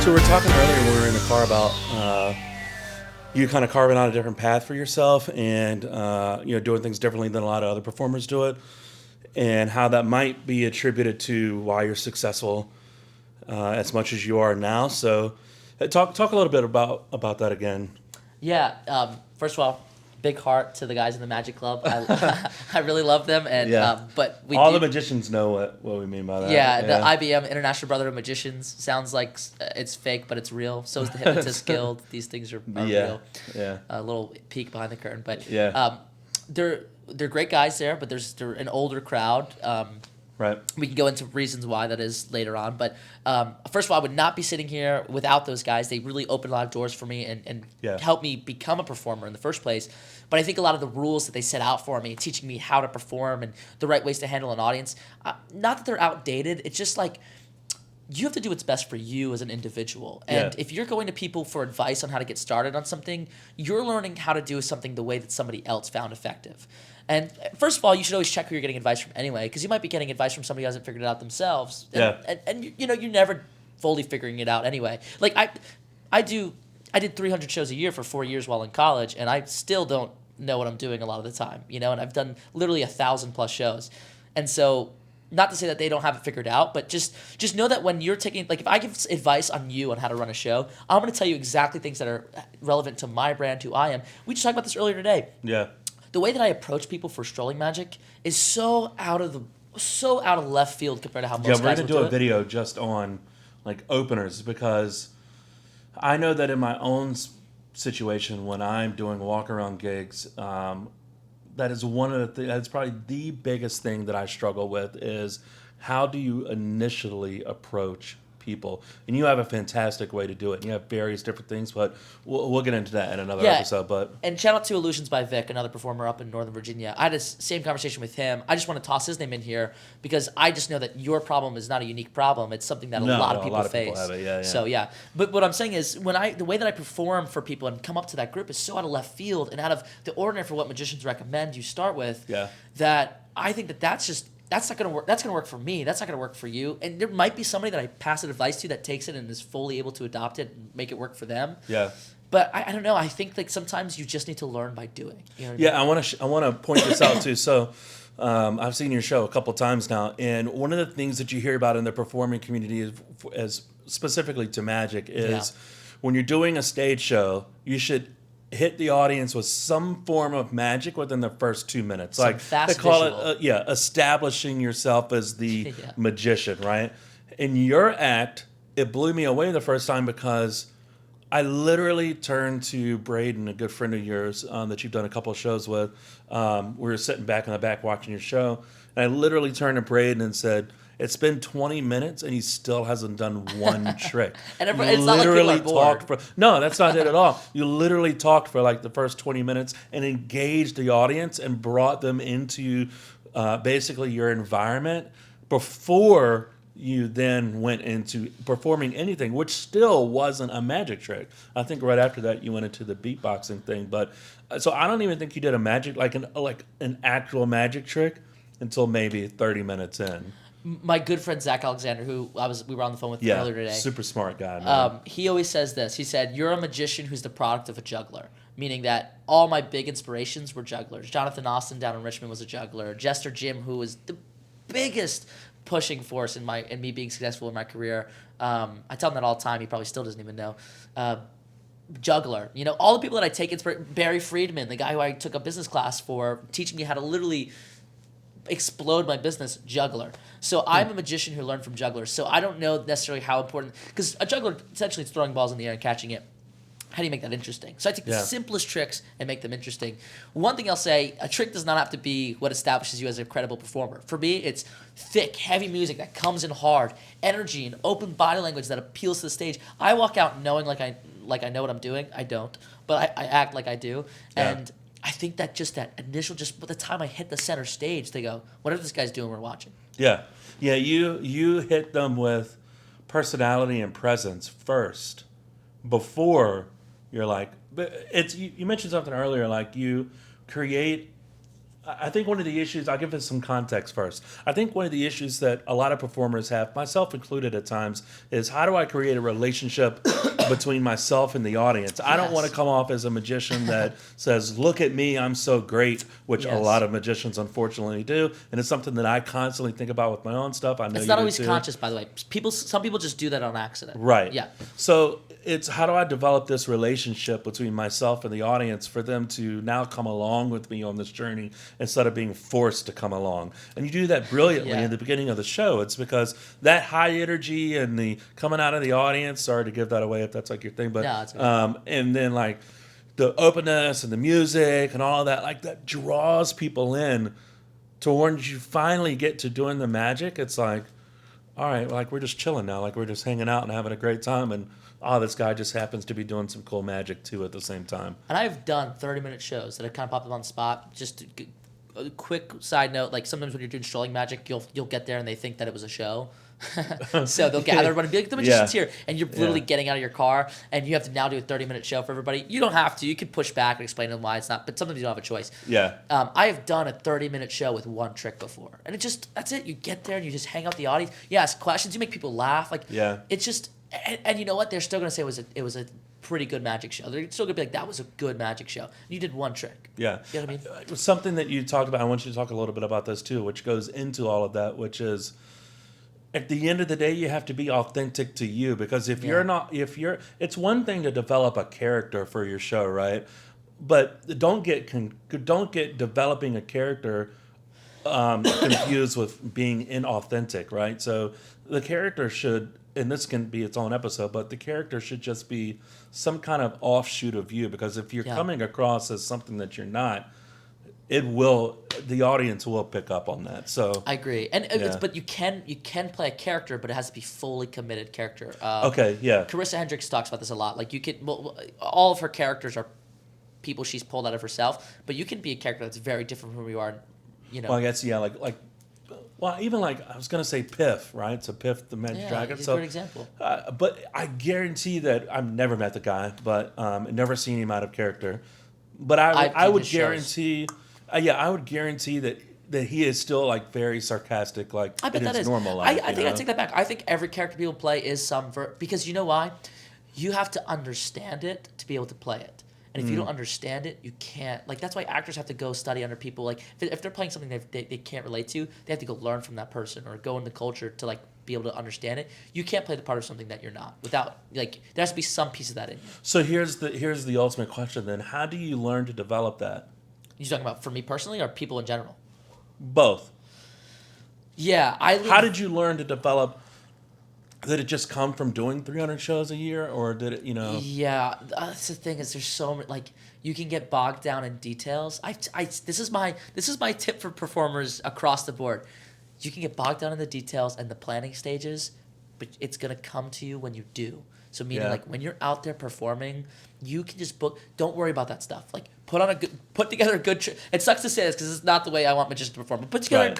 So we were talking earlier when we were in the car about you kind of carving out a different path for yourself and doing things differently than a lot of other performers do it, and how that might be attributed to why you're successful as much as you are now. So talk a little bit about that again. Yeah. First of all, big heart to the guys in the Magic Club. I really love them, and but the magicians know what we mean by that. Yeah, the IBM International Brotherhood of Magicians sounds like it's fake, but it's real. So is the Hypnotist Guild. These things are real. Yeah. A little peek behind the curtain, but they're great guys there, but they're an older crowd. Right. We can go into reasons why that is later on. But first of all, I would not be sitting here without those guys. They really opened a lot of doors for me and helped me become a performer in the first place. But I think a lot of the rules that they set out for me, teaching me how to perform and the right ways to handle an audience, not that they're outdated. It's just like you have to do what's best for you as an individual. And if you're going to people for advice on how to get started on something, you're learning how to do something the way that somebody else found effective. And first of all, you should always check who you're getting advice from anyway, because you might be getting advice from somebody who hasn't figured it out themselves. And you're never fully figuring it out anyway. Like I did 300 shows a year for 4 years while in college, and I still don't know what I'm doing a lot of the time, and I've done literally 1,000+ shows. And so, not to say that they don't have it figured out, but just know that when you're taking, like if I give advice on you on how to run a show, I'm going to tell you exactly things that are relevant to my brand, who I am. We just talked about this earlier today. Yeah. The way that I approach people for strolling magic is so out of left field compared to how most guys would do it. We're going to do a video just on like openers, because I know that in my own situation when I'm doing walk around gigs, that is one of the that's probably the biggest thing that I struggle with is how do you initially approach people? And you have a fantastic way to do it. And you have various different things, but we'll get into that in another episode. And shout out to Illusions by Vic, another performer up in Northern Virginia. I had the same conversation with him. I just want to toss his name in here because I just know that your problem is not a unique problem. It's something that a lot of people face. People have it. So but what I'm saying is the way that I perform for people and come up to that group is so out of left field and out of the ordinary for what magicians recommend you start with. That I think that's not going to work. That's going to work for me. That's not going to work for you. And there might be somebody that I pass advice to that takes it and is fully able to adopt it and make it work for them. Yeah. But I don't know. I think like sometimes you just need to learn by doing. You know what I mean? I want to point this out too. So I've seen your show a couple times now, and one of the things that you hear about in the performing community as specifically to magic is when you're doing a stage show, you should hit the audience with some form of magic within the first 2 minutes. Some like fast they call visual. it, establishing yourself as the magician, right? In your act, it blew me away the first time because I literally turned to Braden, a good friend of yours that you've done a couple of shows with. We were sitting back in the back watching your show, and I literally turned to Braden and said, "It's been 20 minutes and he still hasn't done one trick." And it's not like people are bored. No, that's not it at all. You literally talked for like the first 20 minutes and engaged the audience and brought them into basically your environment before you then went into performing anything, which still wasn't a magic trick. I think right after that you went into the beatboxing thing. But so I don't even think you did a magic like an actual magic trick until maybe 30 minutes in. My good friend Zach Alexander, who we were on the phone with earlier today. Super smart guy, man. He always says this. He said, "You're a magician who's the product of a juggler," meaning that all my big inspirations were jugglers. Jonathan Austin down in Richmond was a juggler. Jester Jim, who was the biggest pushing force in me being successful in my career. I tell him that all the time. He probably still doesn't even know. Juggler. All the people that I take inspiration. Barry Friedman, the guy who I took a business class for, teaching me how to literally explode my business, juggler. So I'm a magician who learned from jugglers. So I don't know necessarily how important, because a juggler essentially is throwing balls in the air and catching it. How do you make that interesting? So I take the simplest tricks and make them interesting. One thing I'll say, a trick does not have to be what establishes you as a credible performer. For me, it's thick, heavy music that comes in hard, energy and open body language that appeals to the stage. I walk out knowing like I know what I'm doing. I don't, but I act like I do. And I think that just that initial, just by the time I hit the center stage, they go, whatever this guy's doing, we're watching. Yeah. You hit them with personality and presence first before you're like, you mentioned something earlier, like you create I think one of the issues, I'll give it some context first. I think one of the issues that a lot of performers have, myself included at times, is how do I create a relationship between myself and the audience? I don't want to come off as a magician that says, look at me, I'm so great, which a lot of magicians unfortunately do. And it's something that I constantly think about with my own stuff. I know it's not always conscious, by the way. Some people just do that on accident. Right. Yeah. So it's how do I develop this relationship between myself and the audience for them to now come along with me on this journey instead of being forced to come along. And you do that brilliantly in the beginning of the show. It's because that high energy and the coming out of the audience, sorry to give that away if that's like your thing, but no, it's okay. And then like the openness and the music and all of that, like that draws people in to when you finally get to doing the magic. It's like, all right, like we're just chilling now, like we're just hanging out and having a great time, and this guy just happens to be doing some cool magic too at the same time. And I've done 30-minute shows that have kind of popped up on the spot. Just a quick side note, like sometimes when you're doing strolling magic, you'll get there and they think that it was a show. So they'll gather everybody and be like, the magician's here. And you're literally getting out of your car and you have to now do a 30-minute show for everybody. You don't have to. You can push back and explain to them why it's not, but sometimes you don't have a choice. Yeah. I have done a 30-minute show with one trick before. And that's it. You get there and you just hang out with the audience. You ask questions. You make people laugh. Like, it's just, and you know what? They're still going to say it was a pretty good magic show. They're still going to be like, that was a good magic show. You did one trick. Yeah. You know what I mean? It was something that you talked about. I want you to talk a little bit about this too, which goes into all of that, which is, at the end of the day, you have to be authentic to you, because if you're not, it's one thing to develop a character for your show, right? But don't get developing a character confused with being inauthentic, right? So the character should, and this can be its own episode, but the character should just be some kind of offshoot of you, because if you're coming across as something that you're not, the audience will pick up on that. So I agree, but you can play a character, but it has to be fully committed character. Carissa Hendricks talks about this a lot. Like all of her characters are people she's pulled out of herself, but you can be a character that's very different from who you are. You know. Well, I guess even like I was gonna say Piff, right? So Piff the Magic Dragon. He's a great example. But I guarantee that I've never met the guy, but never seen him out of character. But I would guarantee. I would guarantee that he is still like very sarcastic, like I bet in that his is. normal life. I think I take that back. I think every character people play is because you know why? You have to understand it to be able to play it. And if you don't understand it, you can't. Like that's why actors have to go study under people. Like if they're playing something they can't relate to, they have to go learn from that person or go in the culture to like be able to understand it. You can't play the part of something that you're not without like there has to be some piece of that in you. So here's the ultimate question then: how do you learn to develop that? You talking about for me personally or people in general? Both. Yeah, How did you learn to develop? Did it just come from doing 300 shows a year, or did it, Yeah, that's the thing is there's so many, like you can get bogged down in details. This is my tip for performers across the board. You can get bogged down in the details and the planning stages, but it's gonna come to you when you do. So meaning like when you're out there performing, you can just book. Don't worry about that stuff. Like put together a good trick. It sucks to say this because it's not the way I want magicians to perform. But put together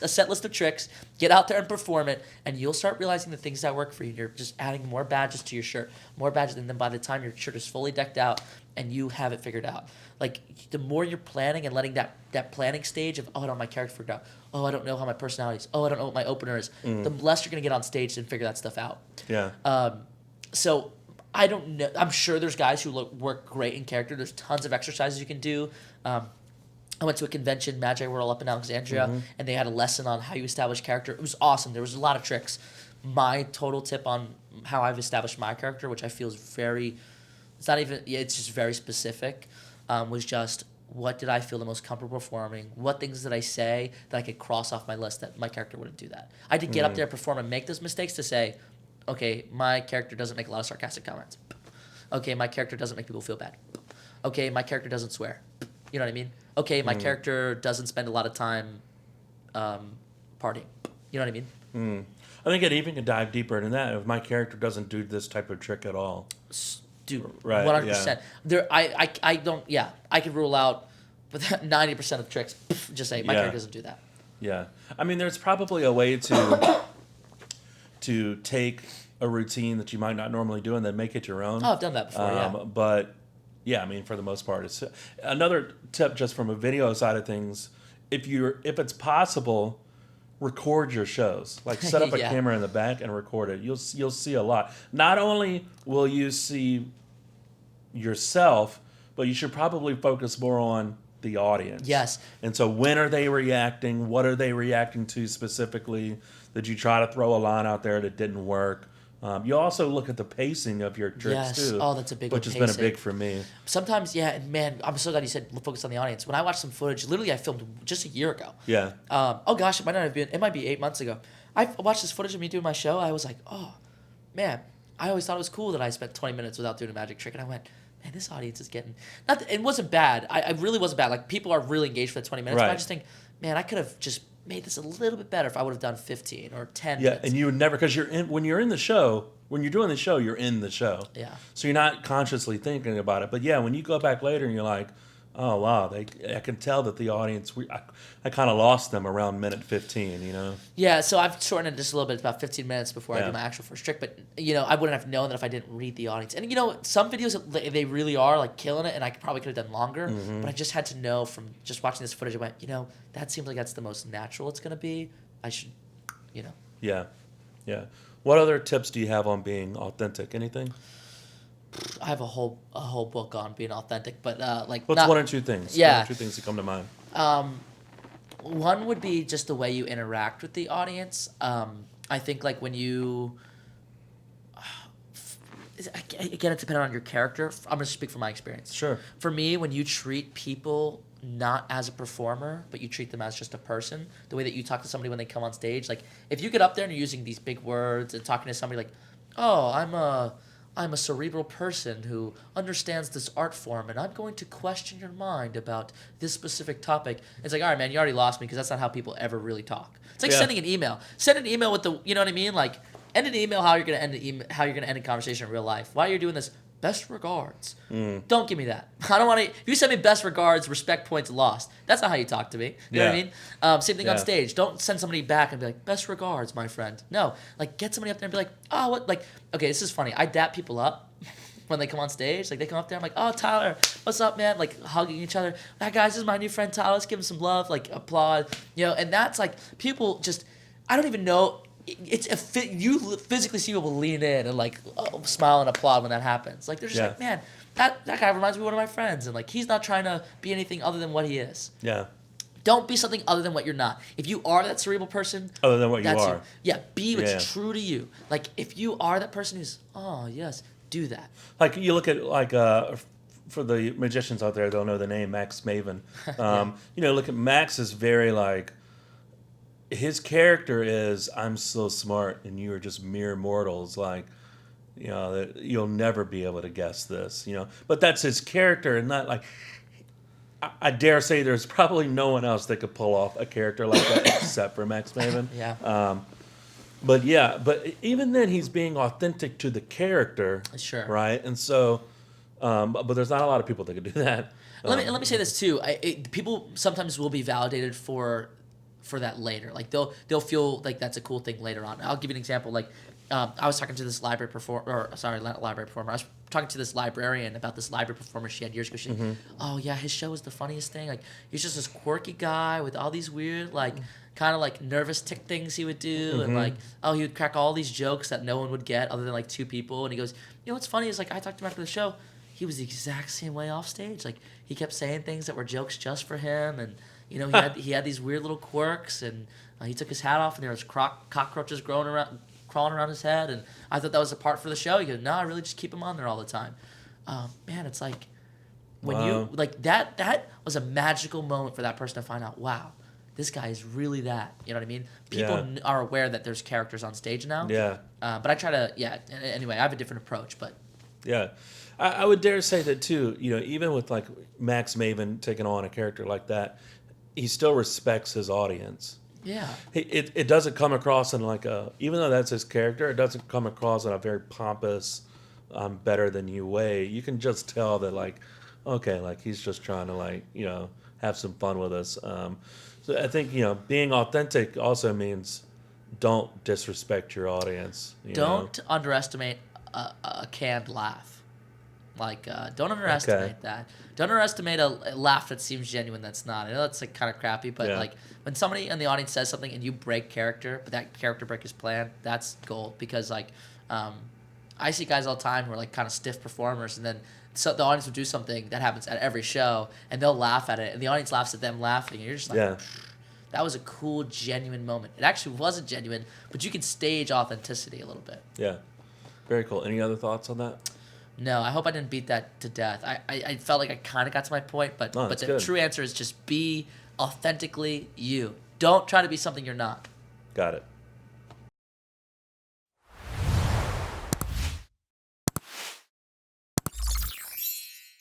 a set list of tricks. Get out there and perform it, and you'll start realizing the things that work for you. You're just adding more badges to your shirt, more badges, and then by the time your shirt is fully decked out and you have it figured out, like the more you're planning and letting that planning stage of I don't have my character figured out. I don't know how my personality is. I don't know what my opener is. The less you're gonna get on stage and figure that stuff out. Yeah. So I don't know. I'm sure there's guys who work great in character. There's tons of exercises you can do. I went to a convention, Magi World, up in Alexandria, and they had a lesson on how you establish character. It was awesome. There was a lot of tricks. My total tip on how I've established my character, which I feel is it's just very specific, was just what did I feel the most comfortable performing? What things did I say that I could cross off my list that my character wouldn't do that? I had to get up there, perform, and make those mistakes to say, okay, my character doesn't make a lot of sarcastic comments. Okay, my character doesn't make people feel bad. Okay, my character doesn't swear. You know what I mean? Okay, my character doesn't spend a lot of time partying. You know what I mean? I think it even could dive deeper into that if my character doesn't do this type of trick at all. Dude, right, 100%. I don't, I could rule out, but 90% of tricks, just say, my character doesn't do that. Yeah. I mean, there's probably a way to take a routine that you might not normally do and then make it your own. Oh, I've done that before, But Yeah, I mean, for the most part, it's another tip just from a video side of things. If it's possible, record your shows. Like set up a Yeah. camera in the back and record it. You'll see a lot. Not only will you see yourself, but you should probably focus more on the audience. Yes. And so when are they reacting? What are they reacting to specifically? Did you try to throw a line out there that didn't work? You also look at the pacing of your tricks Yes. too. Oh, that's a big one, which has been a pacing. big for me. Sometimes, yeah, and man, I'm so glad you said focus on the audience. When I watched some footage, literally I filmed just a year ago. Yeah. Oh gosh, it might not have been. It might be 8 months ago. I watched this footage of me doing my show. I was like, oh, man, I always thought it was cool that I spent 20 minutes without doing a magic trick, and I went, man, this audience is getting. Not that, it wasn't bad. I really wasn't bad. Like people are really engaged for the 20 minutes. But I Right. just think, man, I could have just made this a little bit better if I would have done 15 or 10 Yeah, minutes. and you would never, because when you're in the show, when you're doing the show, you're in the show. Yeah. So you're not consciously thinking about it. But yeah, when you go back later and you're like, oh wow, I can tell that the audience, I kind of lost them around minute 15. You know. Yeah, so I've shortened it just a little bit. It's about 15 minutes before I Yeah. do my actual first trick. But, I wouldn't have known that if I didn't read the audience. And, some videos, they really are, like, killing it, and I probably could have done longer. Mm-hmm. But I just had to know from just watching this footage, I went, that seems like that's the most natural it's going to be. I should, Yeah, yeah. What other tips do you have on being authentic? Anything? I have a whole book on being authentic. But, What's one or two things? Yeah. One or two things that come to mind. One would be just the way you interact with the audience. I think like when you, again, it's dependent on your character. I'm going to speak from my experience. Sure. For me, when you treat people not as a performer, but you treat them as just a person, the way that you talk to somebody when they come on stage, like if you get up there and you're using these big words and talking to somebody like, oh, I'm a cerebral person who understands this art form, and I'm going to question your mind about this specific topic. It's like, all right, man, you already lost me because that's not how people ever really talk. It's like sending an email. Send an email with you know what I mean? Like, end an email how you're gonna end an email, how you're gonna end a conversation in real life. While you're doing this, best regards. Don't give me that. I don't want to. If you send me best regards, respect points lost. That's not how you talk to me. You know what I mean? Same thing on stage. Don't send somebody back and be like, best regards, my friend. No, like get somebody up there and be like, oh, what? Like, okay, this is funny. I dap people up when they come on stage. Like they come up there, I'm like, oh, Tyler, what's up, man? Like hugging each other. Hi, guys, this is my new friend Tyler. Let's give him some love. Like applaud. And that's like people just. I don't even know. It's you physically see people lean in and like smile and applaud when that happens. Like they're just like, man, that guy reminds me of one of my friends, and like he's not trying to be anything other than what he is. Yeah. Don't be something other than what you're not. If you are that cerebral person, Other than what you that's are. you. Yeah, be what's true to you. Like if you are that person who's, oh yes, do that. Like you look at for the magicians out there, they'll know the name Max Maven. Look at Max is very like. His character is, I'm so smart and you are just mere mortals. Like, you'll never be able to guess this, But that's his character, and not like, I dare say there's probably no one else that could pull off a character like that except for Max Maven. Yeah. But even then he's being authentic to the character. Sure. Right? And so, but there's not a lot of people that could do that. Let me say this too. People sometimes will be validated for that later. Like they'll feel like that's a cool thing later on. I'll give you an example. Like I was talking to this not library performer. I was talking to this librarian about this library performer she had years ago. She's like, oh yeah, his show is the funniest thing. Like he's just this quirky guy with all these weird like kind of like nervous tick things he would do, and like he would crack all these jokes that no one would get other than like two people. And he goes, what's funny is like I talked to him after the show. He was the exact same way off stage. Like he kept saying things that were jokes just for him, and he had these weird little quirks, and he took his hat off, and there was cockroaches crawling around his head, and I thought that was a part for the show. He goes, no, I really just keep him on there all the time. Man, it's like when you like that was a magical moment for that person to find out. Wow, this guy is really that. You know what I mean? People are aware that there's characters on stage now. Yeah. But I try to Anyway, I have a different approach, but. Yeah. I would dare say that too, even with like Max Maven taking on a character like that, he still respects his audience. Yeah. It doesn't come across in like even though that's his character, it doesn't come across in a very pompous, better than you way. You can just tell that like, okay, like he's just trying to like, have some fun with us. So I think, being authentic also means don't disrespect your audience. Don't underestimate a canned laugh. Like, don't underestimate that. Don't underestimate a laugh that seems genuine that's not. I know that's like kind of crappy, but like when somebody in the audience says something and you break character, but that character break is planned, that's gold. Because like, I see guys all the time who are like kind of stiff performers, and then so the audience will do something that happens at every show, and they'll laugh at it, and the audience laughs at them laughing, and you're just like, that was a cool, genuine moment. It actually wasn't genuine, but you can stage authenticity a little bit. Yeah, very cool. Any other thoughts on that? No, I hope I didn't beat that to death. I felt like I kind of got to my point, but the good. true answer is just be authentically you. Don't try to be something you're not. Got it.